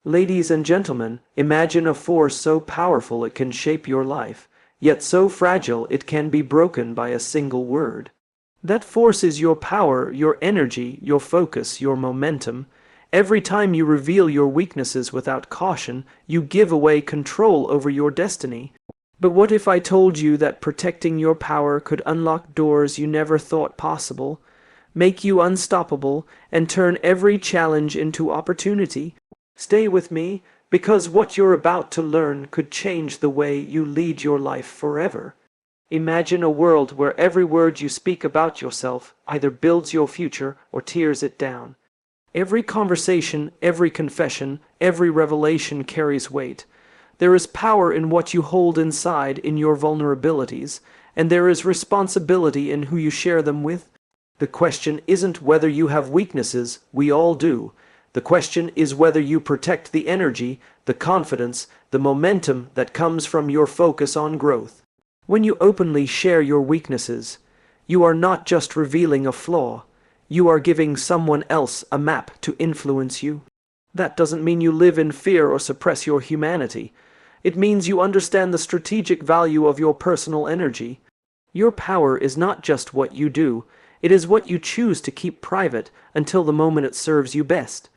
Ladies and gentlemen, imagine a force so powerful it can shape your life, yet so fragile it can be broken by a single word. That force is your power, your energy, your focus, your momentum. Every time you reveal your weaknesses without caution, you give away control over your destiny. But what if I told you that protecting your power could unlock doors you never thought possible, make you unstoppable, and turn every challenge into opportunity? Stay with me, because what you're about to learn could change the way you lead your life forever. Imagine a world where every word you speak about yourself either builds your future or tears it down. Every conversation, every confession, every revelation carries weight. There is power in what you hold inside, in your vulnerabilities, and there is responsibility in who you share them with. The question isn't whether you have weaknesses, we all do. The question is whether you protect the energy, the confidence, the momentum that comes from your focus on growth. When you openly share your weaknesses, you are not just revealing a flaw, you are giving someone else a map to influence you. That doesn't mean you live in fear or suppress your humanity. It means you understand the strategic value of your personal energy. Your power is not just what you do, it is what you choose to keep private until the moment it serves you best.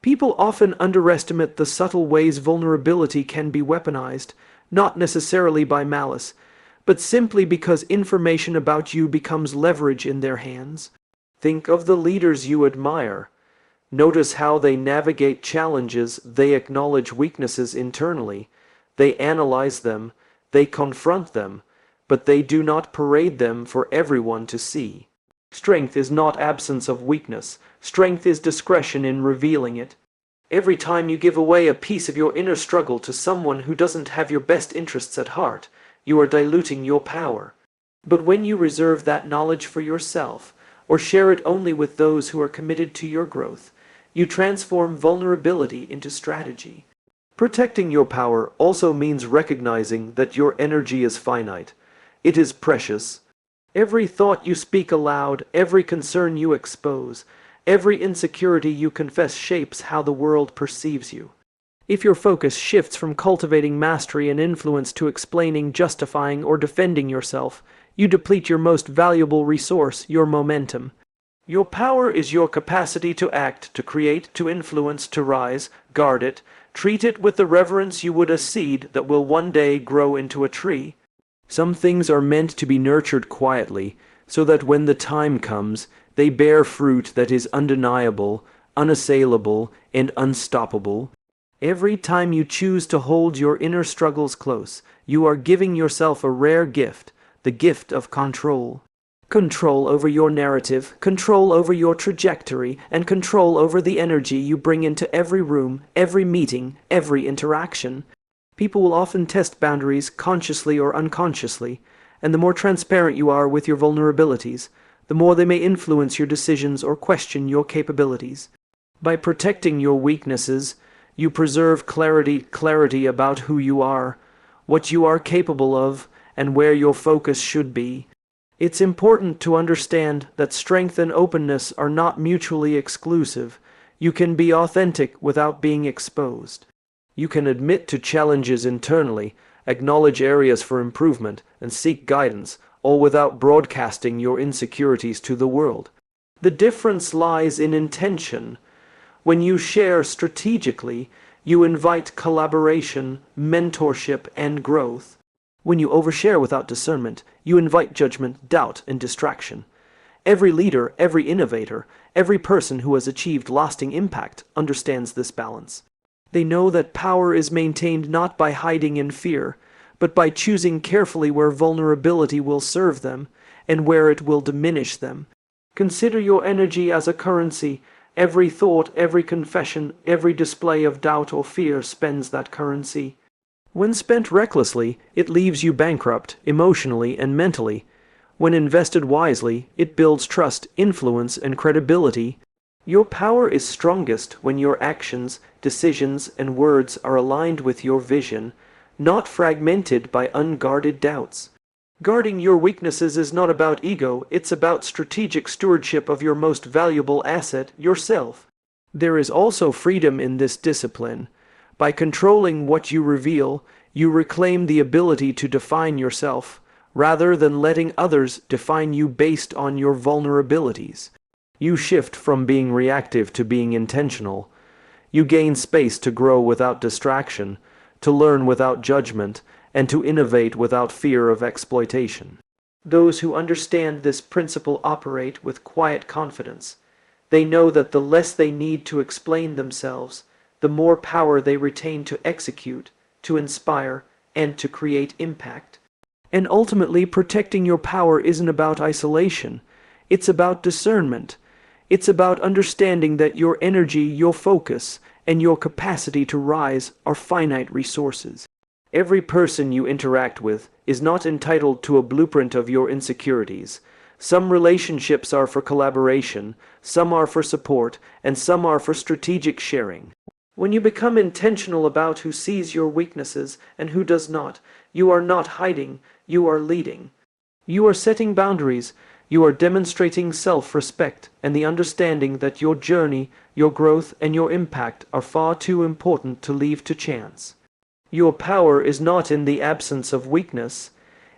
People often underestimate the subtle ways vulnerability can be weaponized, not necessarily by malice, but simply because information about you becomes leverage in their hands. Think of the leaders you admire. Notice how they navigate challenges, they acknowledge weaknesses internally, they analyze them, they confront them, but they do not parade them for everyone to see. Strength is not absence of weakness. Strength is discretion in revealing it. Every time you give away a piece of your inner struggle to someone who doesn't have your best interests at heart, you are diluting your power. But when you reserve that knowledge for yourself, or share it only with those who are committed to your growth, you transform vulnerability into strategy. Protecting your power also means recognizing that your energy is finite. It is precious. Every thought you speak aloud, every concern you expose, every insecurity you confess shapes how the world perceives you. If your focus shifts from cultivating mastery and influence to explaining, justifying, or defending yourself, you deplete your most valuable resource, your momentum. Your power is your capacity to act, to create, to influence, to rise. Guard it. Treat it with the reverence you would a seed that will one day grow into a tree. Some things are meant to be nurtured quietly, so that when the time comes, they bear fruit that is undeniable, unassailable, and unstoppable. Every time you choose to hold your inner struggles close, you are giving yourself a rare gift, the gift of control. Control over your narrative, control over your trajectory, and control over the energy you bring into every room, every meeting, every interaction. People will often test boundaries, consciously or unconsciously, and the more transparent you are with your vulnerabilities, the more they may influence your decisions or question your capabilities. By protecting your weaknesses, you preserve clarity about who you are, what you are capable of, and where your focus should be. It's important to understand that strength and openness are not mutually exclusive. You can be authentic without being exposed. You can admit to challenges internally, acknowledge areas for improvement, and seek guidance, all without broadcasting your insecurities to the world. The difference lies in intention. When you share strategically, you invite collaboration, mentorship, and growth. When you overshare without discernment, you invite judgment, doubt, and distraction. Every leader, every innovator, every person who has achieved lasting impact understands this balance. They know that power is maintained not by hiding in fear, but by choosing carefully where vulnerability will serve them and where it will diminish them. Consider your energy as a currency. Every thought, every confession, every display of doubt or fear spends that currency. When spent recklessly, it leaves you bankrupt, emotionally and mentally. When invested wisely, it builds trust, influence, and credibility. Your power is strongest when your actions, decisions, and words are aligned with your vision, not fragmented by unguarded doubts. Guarding your weaknesses is not about ego, it's about strategic stewardship of your most valuable asset, yourself. There is also freedom in this discipline. By controlling what you reveal, you reclaim the ability to define yourself, rather than letting others define you based on your vulnerabilities. You shift from being reactive to being intentional. You gain space to grow without distraction, to learn without judgment, and to innovate without fear of exploitation. Those who understand this principle operate with quiet confidence. They know that the less they need to explain themselves, the more power they retain to execute, to inspire, and to create impact. And ultimately, protecting your power isn't about isolation. It's about discernment. It's about understanding that your energy, your focus, and your capacity to rise are finite resources. Every person you interact with is not entitled to a blueprint of your insecurities. Some relationships are for collaboration, some are for support, and some are for strategic sharing. When you become intentional about who sees your weaknesses and who does not, you are not hiding, you are leading. You are setting boundaries, you are demonstrating self-respect and the understanding that your journey, your growth, and your impact are far too important to leave to chance. Your power is not in the absence of weakness,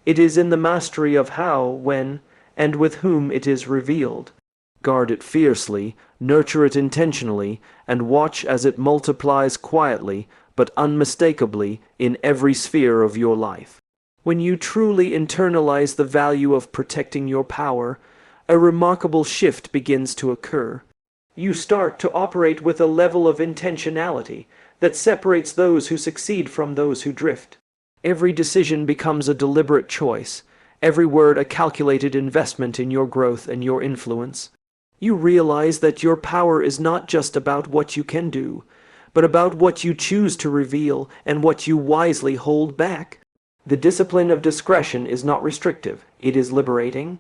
it is in the mastery of how, when, and with whom it is revealed. Guard it fiercely, nurture it intentionally, and watch as it multiplies quietly but unmistakably in every sphere of your life. When you truly internalize the value of protecting your power, a remarkable shift begins to occur. You start to operate with a level of intentionality that separates those who succeed from those who drift. Every decision becomes a deliberate choice, every word a calculated investment in your growth and your influence. You realize that your power is not just about what you can do, but about what you choose to reveal and what you wisely hold back. The discipline of discretion is not restrictive, it is liberating.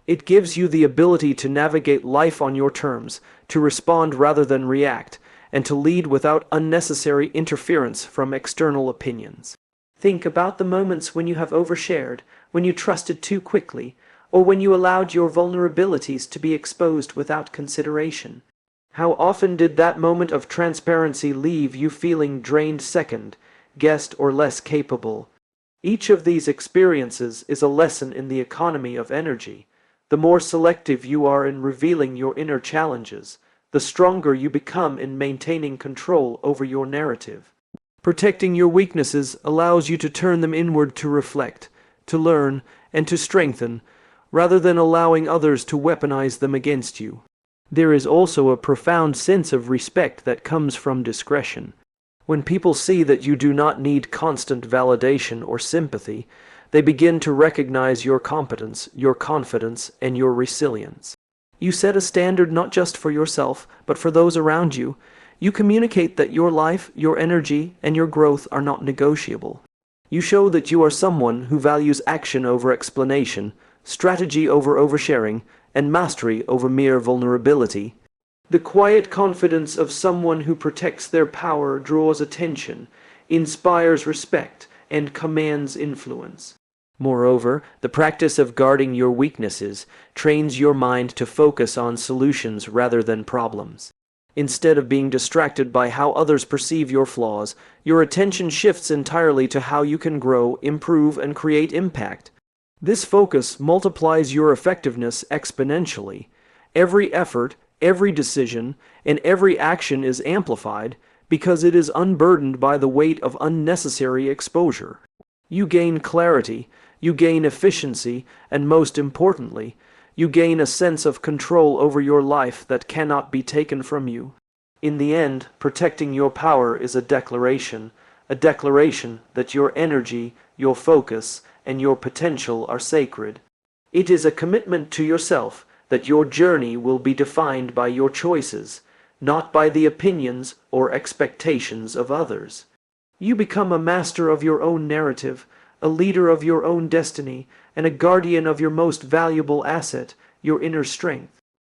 It gives you the ability to navigate life on your terms, to respond rather than react, and to lead without unnecessary interference from external opinions. Think about the moments when you have overshared, when you trusted too quickly, or when you allowed your vulnerabilities to be exposed without consideration. How often did that moment of transparency leave you feeling drained, second, guessed, or less capable? Each of these experiences is a lesson in the economy of energy. The more selective you are in revealing your inner challenges, the stronger you become in maintaining control over your narrative. Protecting your weaknesses allows you to turn them inward to reflect, to learn, and to strengthen, rather than allowing others to weaponize them against you. There is also a profound sense of respect that comes from discretion. When people see that you do not need constant validation or sympathy, they begin to recognize your competence, your confidence, and your resilience. You set a standard not just for yourself, but for those around you. You communicate that your life, your energy, and your growth are not negotiable. You show that you are someone who values action over explanation, strategy over oversharing, and mastery over mere vulnerability. The quiet confidence of someone who protects their power draws attention, inspires respect, and commands influence. Moreover, the practice of guarding your weaknesses trains your mind to focus on solutions rather than problems. Instead of being distracted by how others perceive your flaws, your attention shifts entirely to how you can grow, improve, and create impact. This focus multiplies your effectiveness exponentially. Every effort, every decision, and every action is amplified because it is unburdened by the weight of unnecessary exposure. You gain clarity, you gain efficiency, and most importantly, you gain a sense of control over your life that cannot be taken from you. In the end, protecting your power is a declaration that your energy, your focus, and your potential are sacred. It is a commitment to yourself that your journey will be defined by your choices, not by the opinions or expectations of others. You become a master of your own narrative, a leader of your own destiny, and a guardian of your most valuable asset, your inner strength.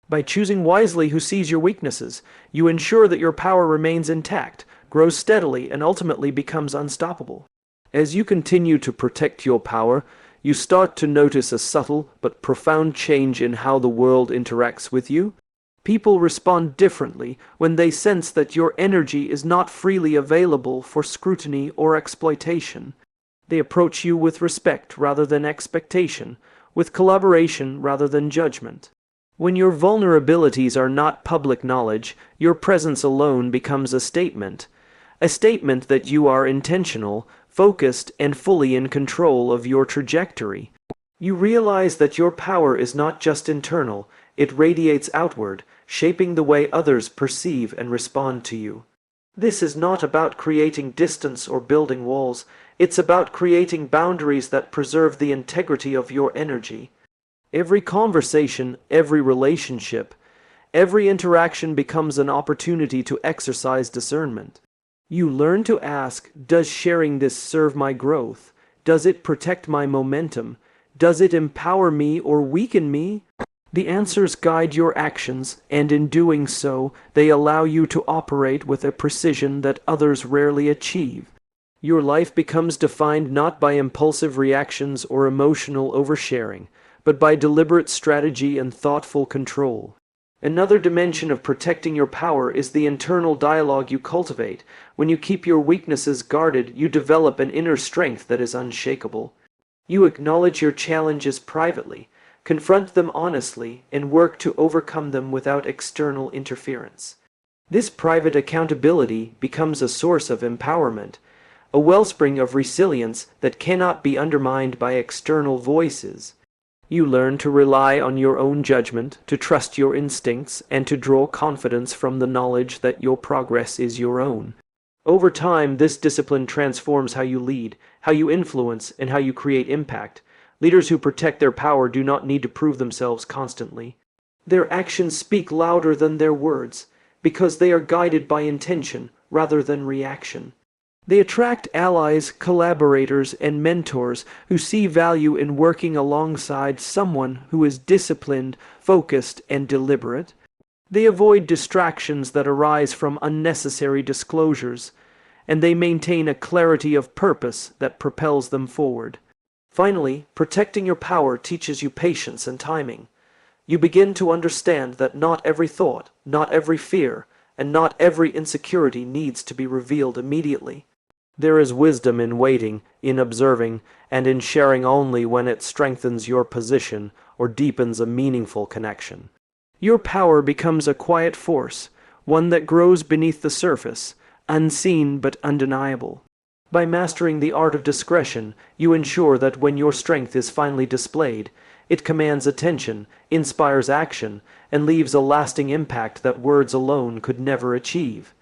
By choosing wisely who sees your weaknesses, you ensure that your power remains intact, grows steadily, and ultimately becomes unstoppable. As you continue to protect your power, you start to notice a subtle but profound change in how the world interacts with you. People respond differently when they sense that your energy is not freely available for scrutiny or exploitation. They approach you with respect rather than expectation, with collaboration rather than judgment. When your vulnerabilities are not public knowledge, your presence alone becomes a statement that you are intentional, focused, and fully in control of your trajectory. You realize that your power is not just internal, it radiates outward, shaping the way others perceive and respond to you. This is not about creating distance or building walls, it's about creating boundaries that preserve the integrity of your energy. Every conversation, every relationship, every interaction becomes an opportunity to exercise discernment. You learn to ask, does sharing this serve my growth? Does it protect my momentum? Does it empower me or weaken me? The answers guide your actions, and in doing so, they allow you to operate with a precision that others rarely achieve. Your life becomes defined not by impulsive reactions or emotional oversharing, but by deliberate strategy and thoughtful control. Another dimension of protecting your power is the internal dialogue you cultivate. When you keep your weaknesses guarded, you develop an inner strength that is unshakable. You acknowledge your challenges privately, confront them honestly, and work to overcome them without external interference. This private accountability becomes a source of empowerment, a wellspring of resilience that cannot be undermined by external voices. You learn to rely on your own judgment, to trust your instincts, and to draw confidence from the knowledge that your progress is your own. Over time, this discipline transforms how you lead, how you influence, and how you create impact. Leaders who protect their power do not need to prove themselves constantly. Their actions speak louder than their words, because they are guided by intention rather than reaction. They attract allies, collaborators, and mentors who see value in working alongside someone who is disciplined, focused, and deliberate. They avoid distractions that arise from unnecessary disclosures, and they maintain a clarity of purpose that propels them forward. Finally, protecting your power teaches you patience and timing. You begin to understand that not every thought, not every fear, and not every insecurity needs to be revealed immediately. There is wisdom in waiting, in observing, and in sharing only when it strengthens your position or deepens a meaningful connection. Your power becomes a quiet force, one that grows beneath the surface, unseen but undeniable. By mastering the art of discretion, you ensure that when your strength is finally displayed, it commands attention, inspires action, and leaves a lasting impact that words alone could never achieve.